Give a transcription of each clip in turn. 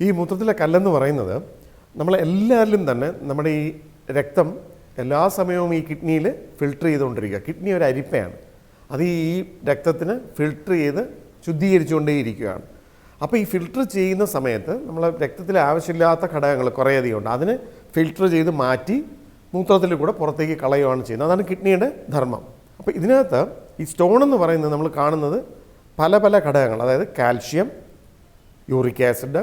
ഈ മൂത്രത്തിലെ കല്ലെന്ന് പറയുന്നത് നമ്മളെല്ലാവരിലും തന്നെ നമ്മുടെ ഈ രക്തം എല്ലാ സമയവും ഈ കിഡ്നിയിൽ ഫിൽട്ടർ ചെയ്തുകൊണ്ടിരിക്കുക. കിഡ്നി ഒരു അരിപ്പയാണ്, അത് ഈ രക്തത്തിന് ഫിൽട്ടർ ചെയ്ത് ശുദ്ധീകരിച്ചുകൊണ്ടേയിരിക്കുകയാണ്. അപ്പോൾ ഈ ഫിൽട്ടർ ചെയ്യുന്ന സമയത്ത് നമ്മൾ രക്തത്തിൽ ആവശ്യമില്ലാത്ത ഘടകങ്ങൾ കുറേയധികം ഉണ്ട്, അതിന് ഫിൽട്ടർ ചെയ്ത് മാറ്റി മൂത്രത്തിൽ കൂടെ പുറത്തേക്ക് കളയുകയാണ് ചെയ്യുന്നത്. അതാണ് കിഡ്നിയുടെ ധർമ്മം. അപ്പോൾ ഇതിനകത്ത് ഈ സ്റ്റോൺ എന്ന് പറയുന്നത് നമ്മൾ കാണുന്നത് പല പല ഘടകങ്ങൾ, അതായത് calcium, uric acid,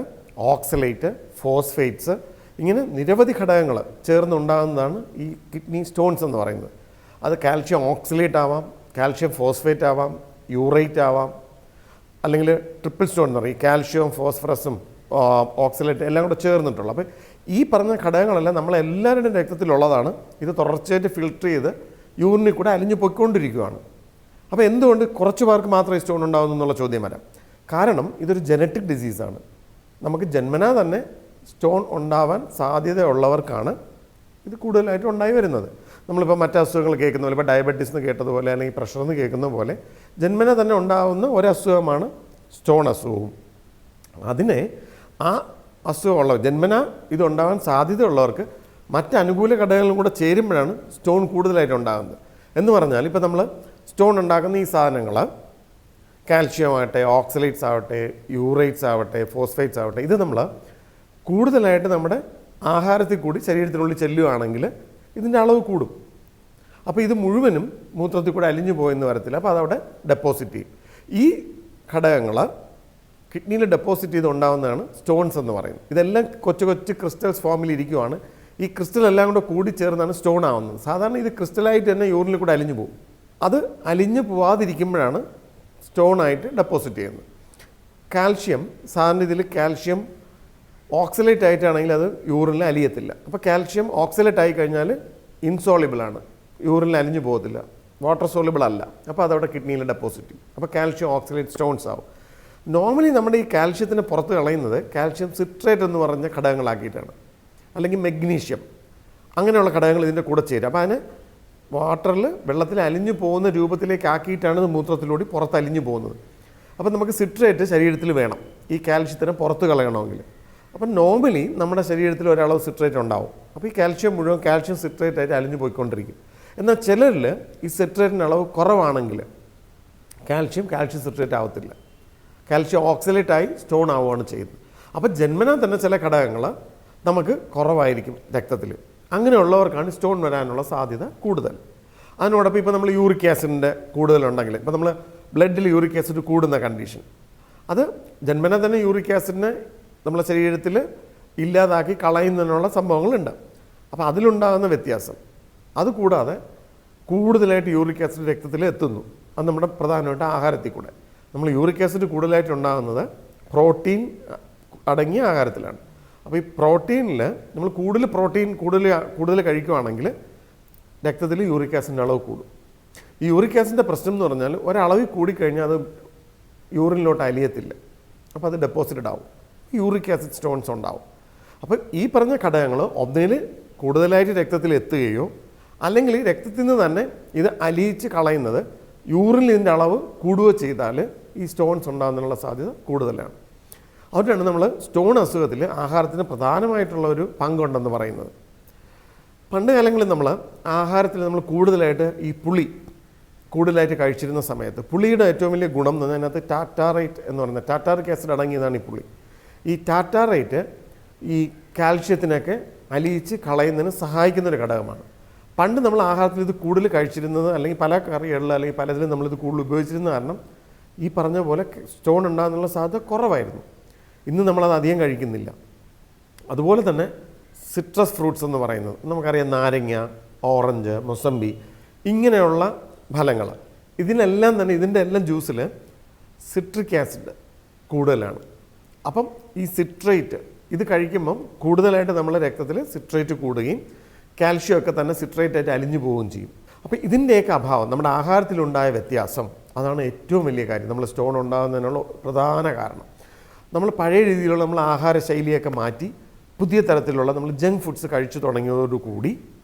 oxalate, phosphates, ഇങ്ങനെ നിരവധി ഘടകങ്ങൾ ചേർന്നുണ്ടാകുന്നതാണ് ഈ കിഡ്നി സ്റ്റോൺസ് എന്ന് പറയുന്നത്. അത് കാൽഷ്യം ഓക്സലേറ്റ് ആവാം, കാൽഷ്യം ഫോസ്ഫേറ്റ് ആവാം, യൂറേറ്റ് ആവാം, അല്ലെങ്കിൽ ട്രിപ്പിൾ സ്റ്റോൺ എന്ന് പറയും. ഈ കാൽഷ്യവും ഫോസ്ഫറസും ഓക്സലേറ്റ് എല്ലാം കൂടെ ചേർന്നിട്ടുള്ള. അപ്പോൾ ഈ പറഞ്ഞ ഘടകങ്ങളെല്ലാം നമ്മളെല്ലാവരുടെയും രക്തത്തിലുള്ളതാണ്. ഇത് തുടർച്ചയായിട്ട് ഫിൽട്ടർ ചെയ്ത് യൂറിനിൽ കൂടെ അലിഞ്ഞു പൊയ്ക്കൊണ്ടിരിക്കുകയാണ്. അപ്പോൾ എന്തുകൊണ്ട് കുറച്ച് പേർക്ക് മാത്രമേ സ്റ്റോൺ ഉണ്ടാകുന്നു എന്നുള്ള ചോദ്യം വരാം. കാരണം ഇതൊരു ജനറ്റിക് ഡിസീസാണ്. നമുക്ക് ജന്മനാ തന്നെ സ്റ്റോൺ ഉണ്ടാവാൻ സാധ്യതയുള്ളവർക്കാണ് ഇത് കൂടുതലായിട്ട് ഉണ്ടായി വരുന്നത്. നമ്മളിപ്പോൾ മറ്റ് അസുഖങ്ങൾ കേൾക്കുന്ന പോലെ, ഇപ്പോൾ ഡയബറ്റീസ് എന്ന് കേട്ടതുപോലെ അല്ലെങ്കിൽ പ്രഷർ എന്ന് കേൾക്കുന്ന പോലെ ജന്മന തന്നെ ഉണ്ടാകുന്ന ഒരസുഖമാണ് സ്റ്റോൺ അസുഖവും. അതിനെ ആ അസുഖമുള്ളവർ ജന്മന ഇതുണ്ടാകാൻ സാധ്യതയുള്ളവർക്ക് മറ്റ് അനുകൂല ഘടകങ്ങളും കൂടെ ചേരുമ്പോഴാണ് സ്റ്റോൺ കൂടുതലായിട്ട് ഉണ്ടാകുന്നത്. എന്ന് പറഞ്ഞാൽ ഇപ്പോൾ നമ്മൾ സ്റ്റോൺ ഉണ്ടാക്കുന്ന ഈ സാധനങ്ങൾ കാൽഷ്യം ആവട്ടെ, ഓക്സലേറ്റ്സ് ആവട്ടെ, യൂറേറ്റ്സ് ആവട്ടെ, ഫോസ്ഫേറ്റ്സ് ആവട്ടെ, ഇത് നമ്മൾ കൂടുതലായിട്ട് നമ്മുടെ ആഹാരത്തിൽ കൂടി ശരീരത്തിനുള്ളിൽ ചെല്ലുകയാണെങ്കിൽ ഇതിൻ്റെ അളവ് കൂടും. അപ്പോൾ ഇത് മുഴുവനും മൂത്രത്തിൽ കൂടെ അലിഞ്ഞു പോയെന്ന് വരത്തില്ല. അപ്പോൾ അതവിടെ ഡെപ്പോസിറ്റ് ചെയ്യും. ഈ ഘടകങ്ങൾ കിഡ്നിയിൽ ഡെപ്പോസിറ്റ് ചെയ്ത് ഉണ്ടാകുന്നതാണ് സ്റ്റോൺസ് എന്ന് പറയുന്നത്. ഇതെല്ലാം കൊച്ചു കൊച്ചു ക്രിസ്റ്റൽസ് ഫോമിൽ ഇരിക്കുവാണ്. ഈ ക്രിസ്റ്റൽ എല്ലാം കൂടെ കൂടി ചേർന്നാണ് സ്റ്റോൺ ആവുന്നത്. സാധാരണ ഇത് ക്രിസ്റ്റലായിട്ട് തന്നെ യൂറിനിൽ കൂടെ അലിഞ്ഞു പോകും. അത് അലിഞ്ഞു പോവാതിരിക്കുമ്പോഴാണ് സ്റ്റോണായിട്ട് ഡെപ്പോസിറ്റ് ചെയ്യുന്നത്. കാൽഷ്യം സാധാരണ ഇതിൽ കാൽഷ്യം ഓക്സലേറ്റ് ആയിട്ടാണെങ്കിൽ അത് യൂറിനിൽ അലിയത്തില്ല. അപ്പോൾ കാൽഷ്യം ഓക്സലേറ്റ് ആയി കഴിഞ്ഞാൽ ഇൻസോളിബിളാണ്, യൂറിനിൽ അലിഞ്ഞു പോകത്തില്ല, വാട്ടർ സോളിബിൾ അല്ല. അപ്പോൾ അതവിടെ കിഡ്നിയിൽ ഡെപ്പോസിറ്റ് ചെയ്യും. അപ്പോൾ കാൽഷ്യം ഓക്സലേറ്റ് സ്റ്റോൺസ് ആവും. നോർമലി നമ്മുടെ ഈ കാൽഷ്യത്തിന് പുറത്ത് കളയുന്നത് കാൽഷ്യം സിട്രേറ്റ് എന്ന് പറഞ്ഞ ഘടകങ്ങളാക്കിയിട്ടാണ്, അല്ലെങ്കിൽ മെഗ്നീഷ്യം, അങ്ങനെയുള്ള ഘടകങ്ങൾ ഇതിൻ്റെ കൂടെ ചേരും. അപ്പോൾ അതിന് വാട്ടറിൽ വെള്ളത്തിൽ അലിഞ്ഞു പോകുന്ന രൂപത്തിലേക്ക് ആക്കിയിട്ടാണ് ഇത് മൂത്രത്തിലൂടെ പുറത്ത് അലിഞ്ഞു പോകുന്നത്. അപ്പോൾ നമുക്ക് സിട്രേറ്റ് ശരീരത്തിൽ വേണം ഈ കാൽഷ്യത്തിനെ പുറത്ത് കളയണമെങ്കിൽ. അപ്പം നോർമലി നമ്മുടെ ശരീരത്തിൽ ഒരളവ് സിട്രേറ്റ് ഉണ്ടാവും. അപ്പോൾ ഈ കാൽഷ്യം മുഴുവൻ കാൽഷ്യം സിട്രേറ്റ് ആയിട്ട് അലിഞ്ഞു പോയിക്കൊണ്ടിരിക്കും. എന്നാൽ ചിലരിൽ ഈ സിട്രേറ്റിൻ്റെ അളവ് കുറവാണെങ്കിൽ കാൽഷ്യം സിട്രേറ്റ് ആവത്തില്ല, കാൽഷ്യം ഓക്സലേറ്റ് ആയി സ്റ്റോൺ ആവുകയാണ് ചെയ്യുന്നത്. അപ്പോൾ ജന്മനാ തന്നെ ചില ഘടകങ്ങൾ നമുക്ക് കുറവായിരിക്കും രക്തത്തിൽ. അങ്ങനെയുള്ളവർക്കാണ് സ്റ്റോൺ വരാനുള്ള സാധ്യത കൂടുതൽ. അതിനോടൊപ്പം ഇപ്പോൾ നമ്മൾ യൂറിക് ആസിഡിൻ്റെ കൂടുതലുണ്ടെങ്കിൽ, ഇപ്പോൾ നമ്മൾ ബ്ലഡിൽ യൂറിക് ആസിഡ് കൂടുന്ന കണ്ടീഷൻ, അത് ജന്മനാ തന്നെ യൂറിക് ആസിഡിനെ നമ്മളെ ശരീരത്തിൽ ഇല്ലാതാക്കി കളയുന്നതിനുള്ള സംഭവങ്ങളുണ്ട്. അപ്പോൾ അതിലുണ്ടാകുന്ന വ്യത്യാസം, അതുകൂടാതെ കൂടുതലായിട്ട് യൂറിക് ആസിഡ് രക്തത്തിൽ എത്തുന്നു. അത് നമ്മുടെ പ്രധാനമായിട്ട് ആഹാരത്തിൽ കൂടെ. നമ്മൾ യൂറിക് ആസിഡ് കൂടുതലായിട്ട് ഉണ്ടാകുന്നത് പ്രോട്ടീൻ അടങ്ങിയ ആഹാരത്തിലാണ്. അപ്പോൾ ഈ പ്രോട്ടീനിൽ നമ്മൾ കൂടുതൽ കഴിക്കുകയാണെങ്കിൽ രക്തത്തിൽ യൂറിക് ആസിഡിൻ്റെ അളവ് കൂടും. ഈ യൂറിക് ആസിഡിൻ്റെ പ്രശ്നം എന്ന് പറഞ്ഞാൽ ഒരളവിൽ കൂടിക്കഴിഞ്ഞാൽ അത് യൂറിനിലോട്ട് അലിയത്തില്ല. അപ്പോൾ അത് ഡെപ്പോസിറ്റഡ് ആവും, യൂറിക് ആസിഡ് സ്റ്റോൺസ് ഉണ്ടാവും. അപ്പോൾ ഈ പറഞ്ഞ ഘടകങ്ങൾ ഒന്നിൽ കൂടുതലായിട്ട് രക്തത്തിൽ എത്തുകയോ അല്ലെങ്കിൽ രക്തത്തിൽ നിന്ന് തന്നെ ഇത് അലിയിച്ച് കളയുന്നത് യൂറിനിൽ ഇതിൻ്റെ അളവ് കൂടുകയോ ചെയ്താൽ ഈ സ്റ്റോൺസ് ഉണ്ടാകുന്നതിനുള്ള സാധ്യത കൂടുതലാണ്. അതുകൊണ്ടാണ് നമ്മൾ സ്റ്റോൺ അസുഖത്തിൽ ആഹാരത്തിന് പ്രധാനമായിട്ടുള്ള ഒരു പങ്കുണ്ടെന്ന് പറയുന്നത്. പണ്ട് കാലങ്ങളിൽ നമ്മൾ ആഹാരത്തിൽ നമ്മൾ കൂടുതലായിട്ട് ഈ പുളി കൂടുതലായിട്ട് കഴിച്ചിരുന്ന സമയത്ത് പുളിയുടെ ഏറ്റവും വലിയ ഗുണം എന്ന് പറഞ്ഞാൽ അതിനകത്ത് ടാറ്റാറേറ്റ് എന്ന് പറയുന്നത് ടാറ്റാറിക് ആസിഡ് അടങ്ങിയതാണ് ഈ പുളി. ഈ ടാറ്റാറേറ്റ് ഈ കാൽഷ്യത്തിനൊക്കെ അലിയിച്ച് കളയുന്നതിന് സഹായിക്കുന്നൊരു ഘടകമാണ്. പണ്ട് നമ്മൾ ആഹാരത്തിൽ ഇത് കൂടുതൽ കഴിച്ചിരുന്നത്, അല്ലെങ്കിൽ പല കറികളിൽ അല്ലെങ്കിൽ പലതിലും നമ്മളിത് കൂടുതൽ ഉപയോഗിച്ചിരുന്ന കാരണം ഈ പറഞ്ഞ പോലെ സ്റ്റോൺ ഉണ്ടാകുന്നുള്ള സാധ്യത കുറവായിരുന്നു. ഇന്ന് നമ്മളത് അധികം കഴിക്കുന്നില്ല. അതുപോലെ തന്നെ സിട്രസ് ഫ്രൂട്ട്സ് എന്ന് പറയുന്നത് നമുക്കറിയാം, നാരങ്ങ, ഓറഞ്ച്, മൊസമ്പി, ഇങ്ങനെയുള്ള ഫലങ്ങൾ, ഇതിനെല്ലാം തന്നെ ഇതിൻ്റെ എല്ലാം ജ്യൂസിൽ സിട്രിക് ആസിഡ് കൂടുതലാണ്. അപ്പം ഈ സിട്രേറ്റ് ഇത് കഴിക്കുമ്പം കൂടുതലായിട്ട് നമ്മളെ രക്തത്തിൽ സിട്രേറ്റ് കൂടുകയും കാൽഷ്യം ഒക്കെ തന്നെ സിട്രേറ്റ് ആയിട്ട് അലിഞ്ഞു പോവുകയും ചെയ്യും. അപ്പോൾ ഇതിൻ്റെയൊക്കെ അഭാവം, നമ്മുടെ ആഹാരത്തിലുണ്ടായ വ്യത്യാസം, അതാണ് ഏറ്റവും വലിയ കാര്യം, നമ്മൾ സ്റ്റോൺ ഉണ്ടാകുന്നതിനുള്ള പ്രധാന കാരണം. നമ്മൾ പഴയ രീതിയിലുള്ള നമ്മൾ ആഹാര ശൈലിയൊക്കെ മാറ്റി പുതിയ തരത്തിലുള്ള നമ്മൾ ജങ്ക് ഫുഡ്സ് കഴിച്ചു തുടങ്ങിയതോടുകൂടി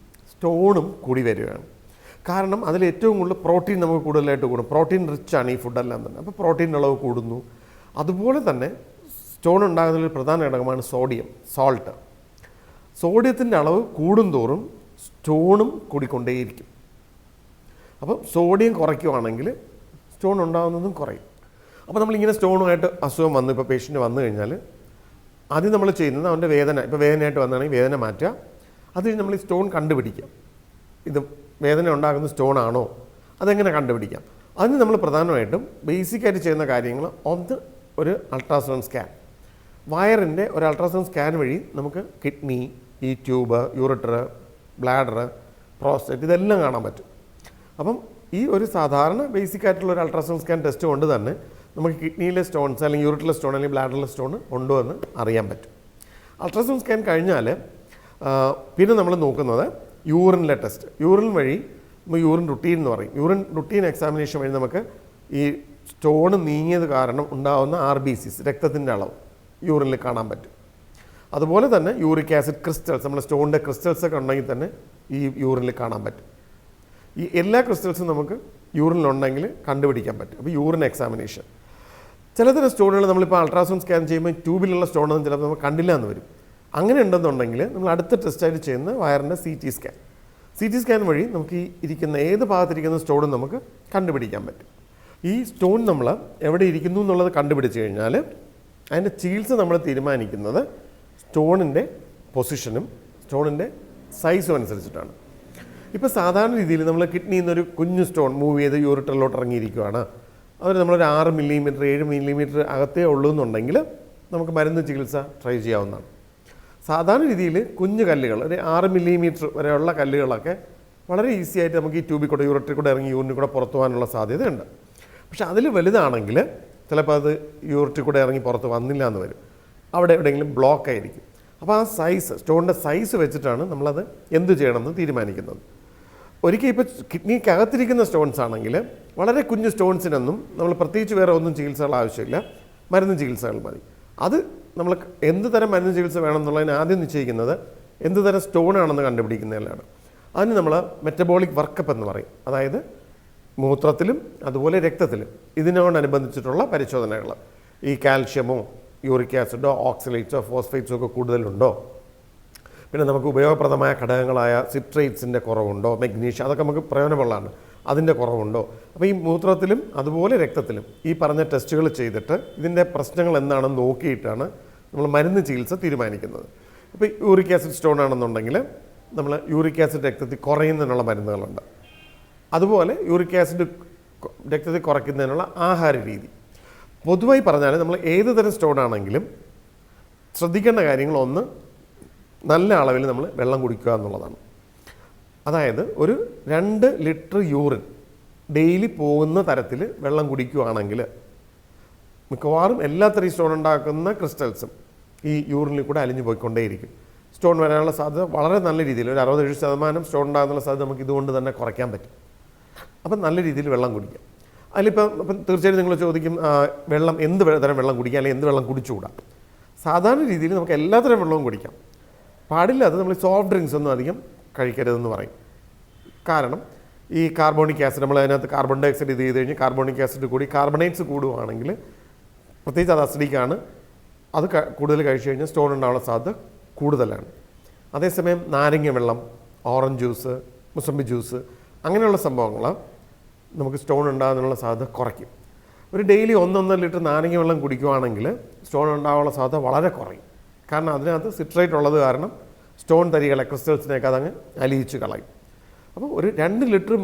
സ്റ്റോണും കൂടി വരികയാണ്. കാരണം അതിൽ ഏറ്റവും കൂടുതൽ പ്രോട്ടീൻ നമുക്ക് കൂടുതലായിട്ട് കൂടും. പ്രോട്ടീൻ റിച്ചാണ് ഈ ഫുഡെല്ലാം തന്നെ. അപ്പോൾ പ്രോട്ടീൻ അളവ് കൂടുന്നു. അതുപോലെ തന്നെ സ്റ്റോൺ ഉണ്ടാകുന്നതിൽ പ്രധാന ഘടകമാണ് സോൾട്ട്. സോഡിയത്തിൻ്റെ അളവ് കൂടുന്തോറും സ്റ്റോണും കൂടിക്കൊണ്ടേയിരിക്കും. അപ്പം സോഡിയം കുറയ്ക്കുവാണെങ്കിൽ സ്റ്റോൺ ഉണ്ടാകുന്നതും കുറയും. അപ്പോൾ നമ്മളിങ്ങനെ സ്റ്റോണുമായിട്ട് അസുഖം വന്നു, ഇപ്പോൾ പേഷ്യൻ്റ് വന്നു കഴിഞ്ഞാൽ ആദ്യം നമ്മൾ ചെയ്യുന്നത് അവൻ്റെ വേദന, ഇപ്പോൾ വേദനയായിട്ട് വന്നാണെങ്കിൽ വേദന മാറ്റുക. അത് കഴിഞ്ഞ് നമ്മൾ ഈ സ്റ്റോൺ കണ്ടുപിടിക്കാം. ഇത് വേദന ഉണ്ടാകുന്ന സ്റ്റോൺ ആണോ, അതെങ്ങനെ കണ്ടുപിടിക്കാം? അതിന് നമ്മൾ പ്രധാനമായിട്ടും ബേസിക്കായിട്ട് ചെയ്യുന്ന കാര്യങ്ങൾ ഒന്ന് ഒരു അൾട്രാസൗണ്ട് സ്കാൻ. വയറിൻ്റെ ഒരു അൾട്രാസൗണ്ട് സ്കാൻ വഴി നമുക്ക് കിഡ്നി, ഈ ട്യൂബ്, യൂറിറ്റർ, ബ്ലാഡർ, പ്രോസ്റ്റേറ്റ് ഇതെല്ലാം കാണാൻ പറ്റും. അപ്പം ഈ ഒരു സാധാരണ ബേസിക്കായിട്ടുള്ള ഒരു അൾട്രാസൗണ്ട് സ്കാൻ ടെസ്റ്റ് കൊണ്ട് തന്നെ നമുക്ക് കിഡ്നിയിലെ സ്റ്റോൺസ് അല്ലെങ്കിൽ യൂറിറ്റിലെ സ്റ്റോൺ അല്ലെങ്കിൽ ബ്ലാഡറിലെ സ്റ്റോൺ ഉണ്ടോ എന്ന് അറിയാൻ പറ്റും. അൾട്രാസൗണ്ട് സ്കാൻ കഴിഞ്ഞാൽ പിന്നെ നമ്മൾ നോക്കുന്നത് യൂറിനിലെ ടെസ്റ്റ്. യൂറിൻ വഴി നമ്മൾ യൂറിൻ റുട്ടീൻ എന്ന് പറയും. യൂറിൻ റുട്ടീൻ എക്സാമിനേഷൻ വഴി നമുക്ക് ഈ സ്റ്റോൺ നീങ്ങിയത് കാരണം ഉണ്ടാകുന്ന RBCs, രക്തത്തിൻ്റെ അളവ് യൂറിനിൽ കാണാൻ പറ്റും. അതുപോലെ തന്നെ യൂറിക് ആസിഡ് ക്രിസ്റ്റൽസ്, നമ്മുടെ സ്റ്റോണിൻ്റെ ക്രിസ്റ്റൽസ് ഒക്കെ ഉണ്ടെങ്കിൽ തന്നെ ഈ യൂറിനിൽ കാണാൻ പറ്റും. ഈ എല്ലാ ക്രിസ്റ്റൽസും നമുക്ക് യൂറിനിലുണ്ടെങ്കിൽ കണ്ടുപിടിക്കാൻ പറ്റും. അപ്പോൾ യൂറിൻ എക്സാമിനേഷൻ. ചിലതരം സ്റ്റോണുകൾ നമ്മളിപ്പോൾ അൾട്രാസൗണ്ട് സ്കാൻ ചെയ്യുമ്പോൾ ട്യൂബിലുള്ള സ്റ്റോണൊന്നും ചിലപ്പോൾ നമ്മൾ കണ്ടില്ല എന്ന് വരും. അങ്ങനെ ഉണ്ടെന്നുണ്ടെങ്കിൽ നമ്മൾ അടുത്ത ടെസ്റ്റായിട്ട് ചെയ്യുന്ന വയറിൻ്റെ CT സ്കാൻ. CT സ്കാൻ വഴി നമുക്ക് ഈ ഇരിക്കുന്ന ഏത് ഭാഗത്തിരിക്കുന്ന സ്റ്റോണും നമുക്ക് കണ്ടുപിടിക്കാൻ പറ്റും. ഈ സ്റ്റോൺ നമ്മൾ എവിടെ ഇരിക്കുന്നു എന്നുള്ളത് കണ്ടുപിടിച്ച് കഴിഞ്ഞാൽ അതിൻ്റെ ചികിത്സ നമ്മൾ തീരുമാനിക്കുന്നത് സ്റ്റോണിൻ്റെ പൊസിഷനും സ്റ്റോണിൻ്റെ സൈസും അനുസരിച്ചിട്ടാണ്. ഇപ്പോൾ സാധാരണ രീതിയിൽ നമ്മൾ കിഡ്നിയിൽ നിന്നൊരു കുഞ്ഞു സ്റ്റോൺ മൂവ് ചെയ്ത് യൂറിറ്ററിലോട്ട് ഇറങ്ങിയിരിക്കുകയാണ്. അവർ നമ്മളൊരു 6 മില്ലിമീറ്റർ 7 മില്ലിമീറ്റർ അകത്തേ ഉള്ളൂ എന്നുണ്ടെങ്കിൽ നമുക്ക് മരുന്ന് ചികിത്സ ട്രൈ ചെയ്യാവുന്നതാണ്. സാധാരണ രീതിയിൽ കുഞ്ഞു കല്ലുകൾ, ഒരു 6 മില്ലിമീറ്റർ വരെയുള്ള കല്ലുകളൊക്കെ വളരെ ഈസി ആയിട്ട് നമുക്ക് ഈ ട്യൂബിൽ കൂടെ യൂറിറ്ററിൽ കൂടെ ഇറങ്ങി യൂറിനിൽ കൂടെ പുറത്തു പോകാനുള്ള സാധ്യതയുണ്ട്. പക്ഷേ അതിൽ വലുതാണെങ്കിൽ ചിലപ്പോൾ അത് യൂറിറ്റിൽ കൂടെ ഇറങ്ങി പുറത്ത് വന്നില്ല എന്ന് വരും. അവിടെ എവിടെയെങ്കിലും ബ്ലോക്ക് ആയിരിക്കും. അപ്പോൾ ആ സൈസ്, സ്റ്റോണിൻ്റെ സൈസ് വെച്ചിട്ടാണ് നമ്മളത് എന്ത് ചെയ്യണമെന്ന് തീരുമാനിക്കുന്നത്. ഒരിക്കൽ ഇപ്പോൾ കിഡ്നിക്കകത്തിരിക്കുന്ന സ്റ്റോൺസ് ആണെങ്കിൽ വളരെ കുഞ്ഞു സ്റ്റോൺസിനൊന്നും നമ്മൾ പ്രത്യേകിച്ച് വേറെ ഒന്നും ചികിത്സകൾ ആവശ്യമില്ല, മരുന്ന് ചികിത്സകൾ മതി. അത് നമ്മൾ എന്ത് തരം മരുന്ന് ചികിത്സ വേണമെന്നുള്ളതിന് ആദ്യം നിശ്ചയിക്കുന്നത് എന്ത് തരം സ്റ്റോൺ ആണെന്ന് കണ്ടുപിടിക്കുന്നതിലാണ്. അതിന് നമ്മൾ മെറ്റബോളിക് വർക്കപ്പ് എന്ന് പറയും. അതായത് മൂത്രത്തിലും അതുപോലെ രക്തത്തിലും ഇതിനോടനുബന്ധിച്ചിട്ടുള്ള പരിശോധനകൾ. ഈ കാൽഷ്യമോ യൂറിക് ആസിഡോ ഓക്സലേറ്റ്സോ ഫോസ്ഫേറ്റ്സോ ഒക്കെ കൂടുതലുണ്ടോ, പിന്നെ നമുക്ക് ഉപയോഗപ്രദമായ ഘടകങ്ങളായ സിട്രേറ്റ്സിൻ്റെ കുറവുണ്ടോ, മഗ്നീഷ്യം, അതൊക്കെ നമുക്ക് പ്രയോജനമുള്ളതാണ്, അതിൻ്റെ കുറവുണ്ടോ. അപ്പോൾ ഈ മൂത്രത്തിലും അതുപോലെ രക്തത്തിലും ഈ പറഞ്ഞ ടെസ്റ്റുകൾ ചെയ്തിട്ട് ഇതിൻ്റെ പ്രശ്നങ്ങൾ എന്താണെന്ന് നോക്കിയിട്ടാണ് നമ്മൾ മരുന്ന് ചികിത്സ തീരുമാനിക്കുന്നത്. ഇപ്പോൾ യൂറിക് ആസിഡ് സ്റ്റോൺ ആണെന്നുണ്ടെങ്കിൽ നമ്മൾ യൂറിക് ആസിഡ് രക്തത്തിൽ കുറയുന്നതിനുള്ള മരുന്നുകളുണ്ട്. അതുപോലെ യൂറിക് ആസിഡ് രക്തത്തിൽ കുറയ്ക്കുന്നതിനുള്ള ആഹാര രീതി. പൊതുവായി പറഞ്ഞാൽ നമ്മൾ ഏത് തരം സ്റ്റോൺ ആണെങ്കിലും ശ്രദ്ധിക്കേണ്ട കാര്യങ്ങൾ ഒന്ന്, നല്ല അളവിൽ നമ്മൾ വെള്ളം കുടിക്കുക എന്നുള്ളതാണ്. അതായത് ഒരു 2 ലിറ്റർ യൂറിൻ ഡെയിലി പോകുന്ന തരത്തിൽ വെള്ളം കുടിക്കുകയാണെങ്കിൽ മിക്കവാറും എല്ലാത്തരം സ്റ്റോൺ ഉണ്ടാക്കുന്ന ക്രിസ്റ്റൽസും ഈ യൂറിനിൽ കൂടെ അലിഞ്ഞു പോയിക്കൊണ്ടേയിരിക്കും. സ്റ്റോൺ വരാനുള്ള സാധ്യത വളരെ നല്ല രീതിയിൽ, ഒരു 60-70% സ്റ്റോൺ ഉണ്ടാകുന്നുള്ള സാധ്യത നമുക്ക് ഇതുകൊണ്ട് തന്നെ കുറയ്ക്കാൻ പറ്റും. അപ്പം നല്ല രീതിയിൽ വെള്ളം കുടിക്കാം. അപ്പം തീർച്ചയായും നിങ്ങൾ ചോദിക്കും, വെള്ളം എന്ത് തരം വെള്ളം കുടിക്കാം അല്ലെങ്കിൽ എന്ത് വെള്ളം കുടിച്ചുകൂടാ? സാധാരണ രീതിയിൽ നമുക്ക് എല്ലാത്തരം വെള്ളവും കുടിക്കാം. പാടില്ലാതെ നമ്മൾ സോഫ്റ്റ് ഡ്രിങ്ക്സ് ഒന്നും അധികം കഴിക്കരുതെന്ന് പറയും. കാരണം ഈ കാർബോണിക് ആസിഡ്, നമ്മൾ അതിനകത്ത് കാർബൺ ഡൈ ഓക്സൈഡ് ഇത് ചെയ്ത് കഴിഞ്ഞ് കാർബോണിക് ആസിഡ് കൂടി കാർബണേറ്റ്സ് കൂടുകയാണെങ്കിൽ, പ്രത്യേകിച്ച് അത് അസിഡിക്കാണ്, അത് കൂടുതൽ കഴിച്ചു കഴിഞ്ഞാൽ സ്റ്റോൺ ഉണ്ടാകാനുള്ള സാധ്യത കൂടുതലാണ്. അതേസമയം നാരങ്ങ വെള്ളം, ഓറഞ്ച് ജ്യൂസ്, മുസംബി ജ്യൂസ് അങ്ങനെയുള്ള സംഭവങ്ങൾ നമുക്ക് സ്റ്റോൺ ഉണ്ടാകാനുള്ള സാധ്യത കുറയ്ക്കും. ഒരു ഡെയിലി 1-1.5 ലിറ്റർ നാരങ്ങ വെള്ളം കുടിക്കുകയാണെങ്കിൽ സ്റ്റോൺ ഉണ്ടാകാനുള്ള സാധ്യത വളരെ കുറയും. കാരണം അതിനകത്ത് സിട്രേറ്റ് ഉള്ളത് കാരണം സ്റ്റോൺ തരികളെ, ക്രിസ്റ്റൽസിനെയൊക്കെ അതങ്ങ് അലിയിച്ച് കളയും. അപ്പോൾ ഒരു 2 ലിറ്റർ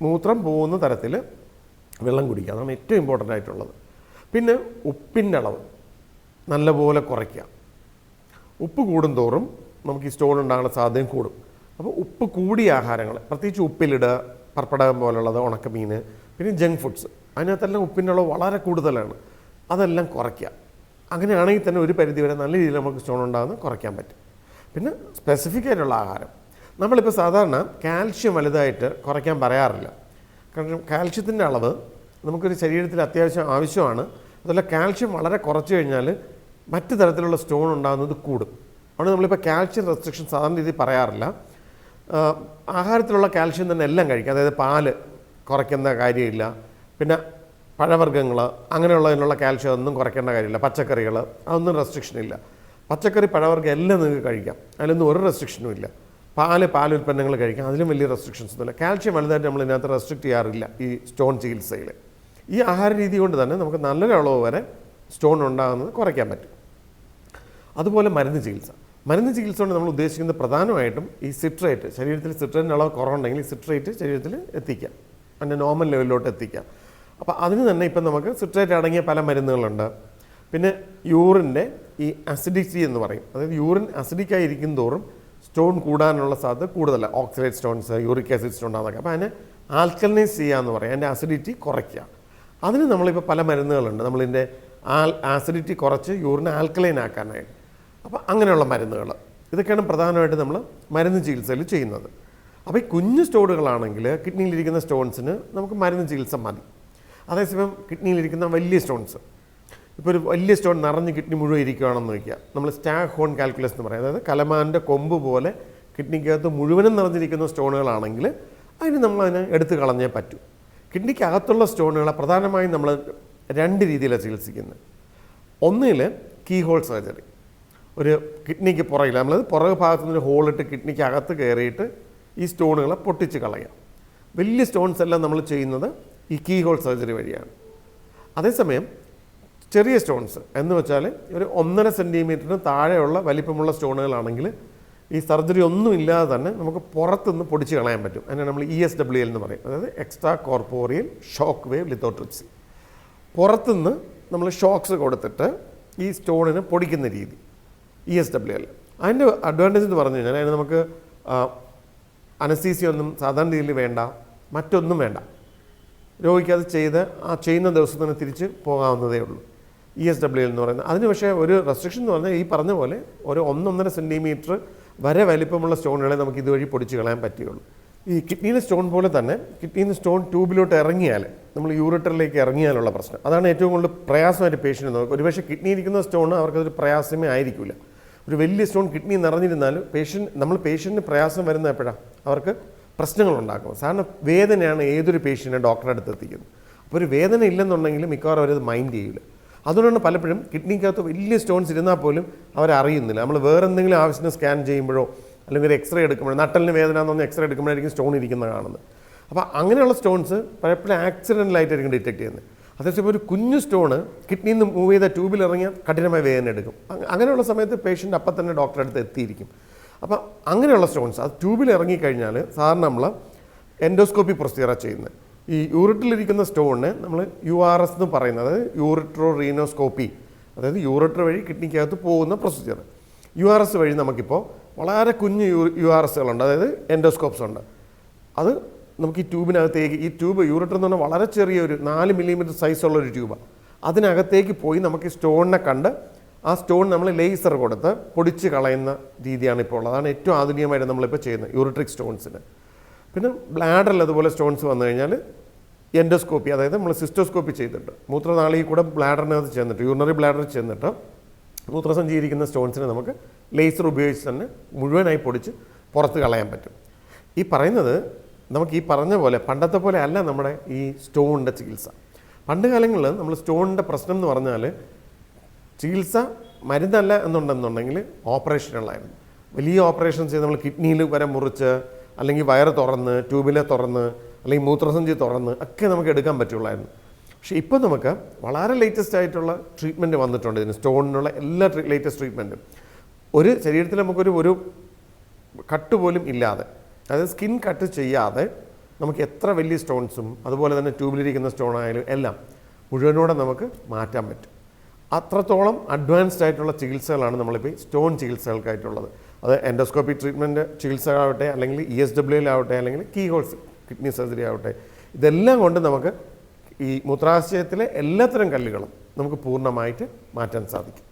മൂത്രം പോകുന്ന തരത്തിൽ വെള്ളം കുടിക്കുക, അതാണ് ഏറ്റവും ഇമ്പോർട്ടൻ്റ് ആയിട്ടുള്ളത്. പിന്നെ ഉപ്പിൻ്റെ അളവ് നല്ലപോലെ കുറയ്ക്കുക. ഉപ്പ് കൂടുന്തോറും നമുക്ക് ഈ സ്റ്റോൺ ഉണ്ടാകുന്ന സാധ്യതയും കൂടും. അപ്പോൾ ഉപ്പ് കൂടിയ ആഹാരങ്ങൾ, പ്രത്യേകിച്ച് ഉപ്പിലിടുക, പർപ്പടകം പോലുള്ളത്, ഉണക്കമീൻ, പിന്നെ ജങ്ക് ഫുഡ്സ്, അതിനകത്തെല്ലാം ഉപ്പിൻ്റെ അളവ് വളരെ കൂടുതലാണ്. അതെല്ലാം കുറയ്ക്കുക. അങ്ങനെയാണെങ്കിൽ തന്നെ ഒരു പരിധി വരെ നല്ല രീതിയിൽ നമുക്ക് സ്റ്റോൺ ഉണ്ടാകുന്നത് കുറയ്ക്കാൻ പറ്റും. പിന്നെ സ്പെസിഫിക് ആയിട്ടുള്ള ആഹാരം, നമ്മളിപ്പോൾ സാധാരണ കാൽഷ്യം വലുതായിട്ട് കുറയ്ക്കാൻ പറയാറില്ല. കാരണം കാൽഷ്യത്തിൻ്റെ അളവ് നമുക്കൊരു ശരീരത്തിൽ അത്യാവശ്യം ആവശ്യമാണ്. അതുപോലെ കാൽഷ്യം വളരെ കുറച്ച് കഴിഞ്ഞാൽ മറ്റു തരത്തിലുള്ള സ്റ്റോൺ ഉണ്ടാകുന്നത് കൂടും. അതുകൊണ്ട് നമ്മളിപ്പോൾ കാൽഷ്യം റെസ്ട്രിക്ഷൻ സാധാരണ രീതിയിൽ പറയാറില്ല. ആഹാരത്തിലുള്ള കാൽഷ്യം തന്നെ എല്ലാം കഴിക്കുക. അതായത് പാല് കുറയ്ക്കുന്ന കാര്യമില്ല, പിന്നെ പഴവർഗ്ഗങ്ങൾ അങ്ങനെയുള്ളതിനുള്ള കാൽഷ്യം ഒന്നും കുറയ്ക്കേണ്ട കാര്യമില്ല. പച്ചക്കറികൾ അതൊന്നും റെസ്ട്രിക്ഷൻ ഇല്ല. പച്ചക്കറി പഴവർഗ്ഗം എല്ലാം നിങ്ങൾക്ക് കഴിക്കാം, അതിലൊന്നും ഒരു റെസ്ട്രിക്ഷനും ഇല്ല. പാലുൽപ്പന്നങ്ങൾ കഴിക്കാം, അതിലും വലിയ റെസ്ട്രിക്ഷൻസ് ഒന്നുമില്ല. കാൽഷ്യം വലുതായിട്ട് നമ്മൾ ഇതിനകത്ത് റെസ്ട്രിക്റ്റ് ചെയ്യാറില്ല ഈ സ്റ്റോൺ ചികിത്സയിൽ. ഈ ആഹാര രീതി കൊണ്ട് തന്നെ നമുക്ക് നല്ലൊരളവ് വരെ സ്റ്റോൺ ഉണ്ടാകുന്നത് കുറയ്ക്കാൻ പറ്റും. അതുപോലെ മരുന്ന് ചികിത്സ കൊണ്ട് നമ്മൾ ഉദ്ദേശിക്കുന്നത് പ്രധാനമായിട്ടും ഈ സിട്രേറ്റ്, ശരീരത്തിൽ സിട്രേറ്റിൻ്റെ അളവ് കുറവുണ്ടെങ്കിൽ ഈ സിട്രേറ്റ് ശരീരത്തിൽ എത്തിക്കാം, അതിൻ്റെ നോർമൽ ലെവലിലോട്ട് എത്തിക്കാം. അപ്പോൾ അതിന് തന്നെ ഇപ്പം നമുക്ക് സിട്രേറ്റ് അടങ്ങിയ പല മരുന്നുകളുണ്ട്. പിന്നെ യൂറിൻ്റെ ഈ അസിഡിറ്റി എന്ന് പറയും, അതായത് യൂറിൻ അസിഡിക്കായി ഇരിക്കും തോറും സ്റ്റോൺ കൂടാനുള്ള സാധ്യത കൂടുതലാണ്. Oxidate stones, uric acid stone അതൊക്കെ. അപ്പോൾ അതിനെ ആൽക്കലൈസ് ചെയ്യാമെന്ന് പറയും, അതിൻ്റെ അസിഡിറ്റി കുറയ്ക്കുക. അതിന് നമ്മളിപ്പോൾ പല മരുന്നുകളുണ്ട്, നമ്മളിതിൻ്റെ ആസിഡിറ്റി കുറച്ച് യൂറിനെ ആൽക്കലൈൻ ആക്കാനായിട്ട്. അപ്പോൾ അങ്ങനെയുള്ള മരുന്നുകൾ, ഇതൊക്കെയാണ് പ്രധാനമായിട്ട് നമ്മൾ മരുന്ന് ചികിത്സയിൽ ചെയ്യുന്നത്. അപ്പോൾ ഈ കുഞ്ഞു സ്റ്റോണുകളാണെങ്കിൽ കിഡ്നിയിലിരിക്കുന്ന സ്റ്റോൺസിന് നമുക്ക് മരുന്ന് ചികിത്സ മതി. അതേസമയം കിഡ്നിയിലിരിക്കുന്ന വലിയ സ്റ്റോൺസ്, ഇപ്പോൾ ഒരു വലിയ സ്റ്റോൺ നിറഞ്ഞ് കിഡ്നി മുഴുവൻ ഇരിക്കുകയാണെന്ന് വയ്ക്കുക, നമ്മൾ സ്റ്റാഗ് ഹോൺ കാൽക്കുലസ് എന്ന് പറയും. അതായത് കലമാൻ്റെ കൊമ്പ് പോലെ കിഡ്നിക്കകത്ത് മുഴുവനും നിറഞ്ഞിരിക്കുന്ന സ്റ്റോണുകളാണെങ്കിൽ നമ്മളതിനെ എടുത്ത് കളഞ്ഞേ പറ്റൂ. കിഡ്നിക്കകത്തുള്ള സ്റ്റോണുകളെ പ്രധാനമായും നമ്മൾ 2 രീതിയിലാണ് ചികിത്സിക്കുന്നത്. ഒന്നിൽ കീ ഹോൾ സർജറി, ഒരു കിഡ്നിക്ക് പുറകിൽ നമ്മളത് പുറകു ഭാഗത്തു നിന്നൊരു ഹോളിട്ട് കിഡ്നിക്ക് അകത്ത് കയറിയിട്ട് ഈ സ്റ്റോണുകളെ പൊട്ടിച്ച് കളയാം. വലിയ സ്റ്റോൺസ് എല്ലാം നമ്മൾ ചെയ്യുന്നത് ഈ കീ ഹോൾ സർജറി വഴിയാണ്. അതേസമയം ചെറിയ സ്റ്റോൺസ് എന്ന് വെച്ചാൽ ഒരു 1.5 സെൻറ്റിമീറ്ററിന് താഴെയുള്ള വലിപ്പമുള്ള സ്റ്റോണുകളാണെങ്കിൽ ഈ സർജറി ഒന്നും ഇല്ലാതെ തന്നെ നമുക്ക് പുറത്തുനിന്ന് പൊടിച്ച് കളയാൻ പറ്റും. അതിനെ നമ്മൾ ESWL എന്ന് പറയും, അതായത് extra corporeal shock wave lithotripsy. പുറത്തുനിന്ന് നമ്മൾ ഷോക്സ് കൊടുത്തിട്ട് ഈ സ്റ്റോണിന് പൊടിക്കുന്ന രീതി ESWL. അതിൻ്റെ അഡ്വാൻറ്റേജ് എന്ന് പറഞ്ഞു കഴിഞ്ഞാൽ അതിന് നമുക്ക് അനസ്തീസിയ ഒന്നും സാധാരണ രീതിയിൽ വേണ്ട, മറ്റൊന്നും വേണ്ട. രോഗിക്ക് അത് ചെയ്ത് ആ ചെയ്യുന്ന ദിവസം തന്നെ തിരിച്ച് പോകാവുന്നതേ ഉള്ളൂ. ESWL എന്ന് പറയുന്നത് അതിന് പക്ഷേ ഒരു റെസ്ട്രിക്ഷൻ എന്ന് പറഞ്ഞാൽ ഈ പറഞ്ഞ പോലെ ഒരു 1-1.5 സെൻറ്റിമീറ്റർ വരെ വലിപ്പമുള്ള സ്റ്റോണുകളെ നമുക്ക് ഇതുവഴി പൊടിച്ച് കളയാൻ പറ്റുകയുള്ളൂ. ഈ കിഡ്നിയിലെ സ്റ്റോൺ പോലെ തന്നെ കിഡ്നിയിൽ സ്റ്റോൺ ട്യൂബിലോട്ട് ഇറങ്ങിയാൽ, നമ്മൾ യൂറിറ്ററിലേക്ക് ഇറങ്ങിയാലുള്ള പ്രശ്നം, അതാണ് ഏറ്റവും കൂടുതൽ പ്രയാസമായിട്ട് പേഷ്യൻ്റ് നോക്കുക. ഒരുപക്ഷെ കിഡ്നി ഇരിക്കുന്ന സ്റ്റോൺ അവർക്കതൊരു പ്രയാസമേ ആയിരിക്കില്ല. ഒരു വലിയ സ്റ്റോൺ കിഡ്നി നിറഞ്ഞിരുന്നാലും പേഷ്യൻറ്റിന് പ്രയാസം വരുന്ന എപ്പോഴാണ് അവർക്ക് പ്രശ്നങ്ങളുണ്ടാക്കും. സാധാരണ വേദനയാണ് ഏതൊരു പേഷ്യൻറ്റിനെ ഡോക്ടറെ അടുത്ത് എത്തിക്കുന്നത്. അപ്പോൾ ഒരു വേദന ഇല്ലെന്നുണ്ടെങ്കിൽ മിക്കവാറും അവരത് മൈൻഡ് ചെയ്യില്ല. അതുകൊണ്ടാണ് പലപ്പോഴും കിഡ്നിക്കകത്ത് വലിയ സ്റ്റോൺസ് ഇരുന്നാൽ പോലും അവരറിയുന്നില്ല. നമ്മൾ വേറെ എന്തെങ്കിലും ആവശ്യത്തിന് സ്കാൻ ചെയ്യുമ്പോഴോ അല്ലെങ്കിൽ ഒരു എക്സ്റേ എടുക്കുമ്പോഴോ, നട്ടലിന് വേദന എന്ന് പറഞ്ഞാൽ എക്സ്റേ എടുക്കുമ്പോഴായിരിക്കും സ്റ്റോൺ ഇരിക്കുന്നത് കാണുന്നത്. അപ്പോൾ അങ്ങനെയുള്ള സ്റ്റോൺസ് പലപ്പോഴും ആക്സിഡൻ്റലായിട്ടായിരിക്കും ഡിറ്റക്ട് ചെയ്യുന്നത്. അതേസമയം ഒരു കുഞ്ഞു സ്റ്റോണ് കിഡ്നിയിൽ നിന്ന് മൂവ് ചെയ്ത ട്യൂബിൽ ഇറങ്ങിയാൽ കഠിനമായ വേദന എടുക്കും. അങ്ങനെയുള്ള സമയത്ത് പേഷ്യൻ്റ് അപ്പം തന്നെ ഡോക്ടറെ അടുത്ത് എത്തിയിരിക്കും. അപ്പോൾ അങ്ങനെയുള്ള സ്റ്റോൺസ് അത് ട്യൂബിൽ ഇറങ്ങിക്കഴിഞ്ഞാൽ സാധാരണ നമ്മൾ എൻഡോസ്കോപ്പി പ്രൊസീജിയറാണ് ചെയ്യുന്നത്. ഈ യൂറിറ്റിലിരിക്കുന്ന സ്റ്റോണിന് നമ്മൾ URS എന്ന് പറയുന്നത്, അതായത് യൂറിട്രോ റീനോസ്കോപ്പി, അതായത് യൂറിറ്റർ വഴി കിഡ്നിക്കകത്ത് പോകുന്ന പ്രൊസീജിയർ. URS വഴി നമുക്കിപ്പോൾ വളരെ കുഞ്ഞു URSകളുണ്ട്, അതായത് എൻഡോസ്കോപ്സ് ഉണ്ട്. അത് നമുക്ക് ഈ ട്യൂബിനകത്തേക്ക്, ഈ ട്യൂബ് യൂറിറ്റർ എന്ന് പറഞ്ഞാൽ വളരെ ചെറിയൊരു 4 മില്ലിമീറ്റർ സൈസുള്ളൊരു ട്യൂബാണ്. അതിനകത്തേക്ക് പോയി നമുക്ക് ഈ സ്റ്റോണിനെ കണ്ട് ആ സ്റ്റോൺ നമ്മൾ ലേസർ കൊടുത്ത് പൊടിച്ച് കളയുന്ന രീതിയാണ് ഇപ്പോൾ ഉള്ളത്. അതാണ് ഏറ്റവും ആധുനികമായിട്ട് നമ്മളിപ്പോൾ ചെയ്യുന്നത് യൂറിട്രിക് സ്റ്റോൺസിന്. പിന്നെ ബ്ലാഡറിൽ അതുപോലെ സ്റ്റോൺസ് വന്നു കഴിഞ്ഞാൽ എൻഡോസ്കോപ്പി, അതായത് നമ്മൾ സിസ്റ്റോസ്കോപ്പി ചെയ്തിട്ട് മൂത്രനാളിയിൽ കൂടെ ബ്ലാഡറിനകത്ത് ചെന്നിട്ട്, യൂറിനറി ബ്ലാഡറിൽ ചെന്നിട്ട് മൂത്രസഞ്ചിയിരിക്കുന്ന സ്റ്റോൺസിനെ നമുക്ക് ലേസർ ഉപയോഗിച്ച് തന്നെ മുഴുവനായി പൊടിച്ച് പുറത്ത് കളയാൻ പറ്റും. ഈ പറയുന്നത് നമുക്ക് ഈ പറഞ്ഞ പോലെ പണ്ടത്തെ പോലെ അല്ല നമ്മുടെ ഈ സ്റ്റോണിൻ്റെ ചികിത്സ. പണ്ട് കാലങ്ങളിൽ നമ്മൾ സ്റ്റോണിൻ്റെ പ്രശ്നം എന്ന് പറഞ്ഞാൽ ചികിത്സ മരുന്നല്ല എന്നുണ്ടെന്നുണ്ടെങ്കിൽ ഓപ്പറേഷനുകളായിരുന്നു. വലിയ ഓപ്പറേഷൻ ചെയ്ത് നമ്മൾ കിഡ്നിയിൽ വരെ മുറിച്ച്, അല്ലെങ്കിൽ വയറ് തുറന്ന്, ട്യൂബിലെ തുറന്ന്, അല്ലെങ്കിൽ മൂത്രസഞ്ചി തുറന്ന് ഒക്കെ നമുക്ക് എടുക്കാൻ പറ്റുള്ളായിരുന്നു. പക്ഷേ ഇപ്പോൾ നമുക്ക് വളരെ ലേറ്റസ്റ്റ് ആയിട്ടുള്ള ട്രീറ്റ്മെൻറ്റ് വന്നിട്ടുണ്ട് ഇതിന്, സ്റ്റോണിനുള്ള എല്ലാ ലേറ്റസ്റ്റ് ട്രീറ്റ്മെൻറ്റും. ഒരു ശരീരത്തിൽ നമുക്കൊരു കട്ട് പോലും ഇല്ലാതെ, അതായത് സ്കിൻ കട്ട് ചെയ്യാതെ നമുക്ക് എത്ര വലിയ സ്റ്റോൺസും അതുപോലെ തന്നെ ട്യൂബിലിരിക്കുന്ന സ്റ്റോൺ ആയാലും എല്ലാം മുഴുവനോടെ നമുക്ക് മാറ്റാൻ പറ്റും. അത്രത്തോളം അഡ്വാൻസ്ഡ് ആയിട്ടുള്ള ചികിത്സകളാണ് നമ്മളിപ്പോൾ സ്റ്റോൺ ചികിത്സകൾക്കായിട്ടുള്ളത്. അത് എൻഡോസ്കോപ്പി ട്രീറ്റ്മെൻറ്റ് ചികിത്സകളാവട്ടെ, അല്ലെങ്കിൽ ESWL ആവട്ടെ, അല്ലെങ്കിൽ കീ ഹോൾസ് കിഡ്നി സർജറി ആവട്ടെ, ഇതെല്ലാം കൊണ്ട് നമുക്ക് ഈ മൂത്രാശയത്തിലെ എല്ലാത്തരം കല്ലുകളും നമുക്ക് പൂർണ്ണമായിട്ട് മാറ്റാൻ സാധിക്കും.